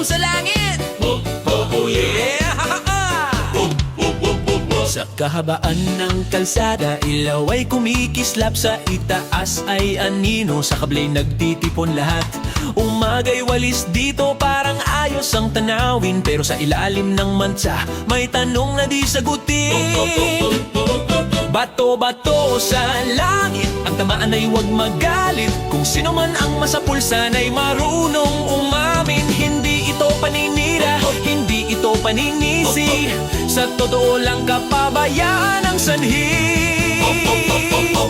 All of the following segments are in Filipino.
bato sa langit. Yeah! Sa kahabaan ng kalsada, ilaw ay kumikislap. Sa itaas ay anino, sa kablay nagtitipon lahat. Umaga'y walis dito, parang ayos ang tanawin. Pero sa ilalim ng mantsa, may tanong na di sagutin. Bato-bato sa langit, ang tamaan ay huwag magalit. Kung sino man ang masapulsan ay marunong umamin. Hindi ito paninira, hindi ito paninisi. Sa totoo lang kapabayaan ang sanhi.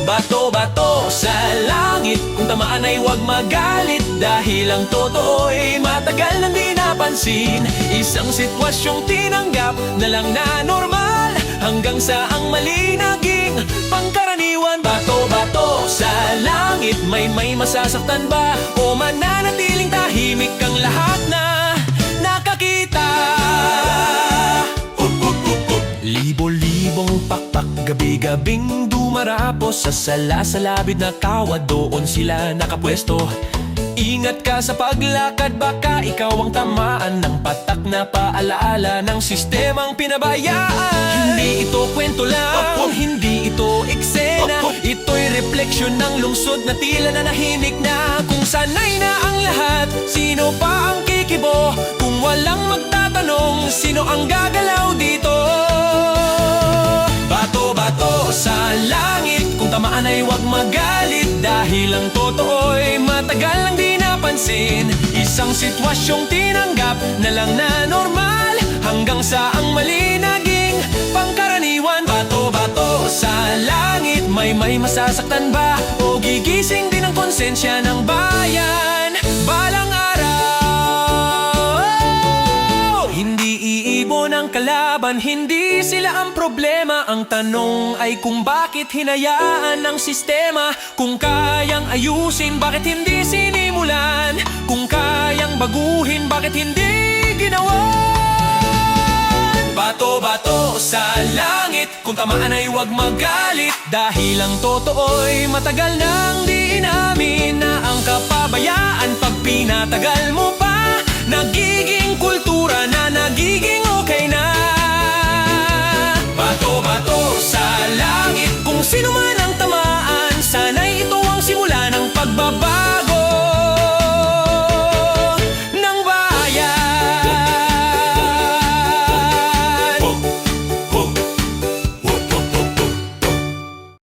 Bato-bato sa langit, kung tamaan ay huwag magalit. Dahil ang totoo ay matagal nang di napansin. Isang sitwasyong tinanggap na lang na normal, hanggang sa ang mali naging pangkaraniwan. Bato-bato sa langit, may masasaktan ba? O mananatiling tahimik ang lahat na nakakita? Libo-libong pakpak, gabi-gabing dumarapos. Sa sala sa labid na kawad, doon sila nakapwesto. Ingat ka sa paglakad, baka ikaw ang tamaan ng patak na paalaala ng sistemang pinabayaan. Hindi ito kwento lang, hindi ito eksena. Ito'y refleksyon ng lungsod na tila na nahimik na. Kung sanay na ang lahat, sino pa ang kikibo? Kung walang magtatanong, sino ang gagalaw dito? Bato-bato sa langit, kung tamaan ay huwag magalit. Dahil ang totoo'y matagal lang di napansin. Isang sitwasyong tinanggap na lang na normal, hanggang sa ang mali naging pangkaraniwan. Bato-bato sa langit, may masasaktan ba? O gigising din ang konsensya ng bayan? Balang araw, hindi iibon ang kalaban, hindi sila ang problema. Ang tanong ay kung bakit hinayaan ng sistema. Kung kayang ayusin, bakit hindi sinimulan? Kung kayang baguhin, bakit hindi ginawa? Bato-bato sa langit, kung tamaan ay huwag magalit. Dahil ang totoo'y matagal nang di inamin. Na ang kapabayaan, pag pinatagal mo pa, nagiging kultura na, nagiging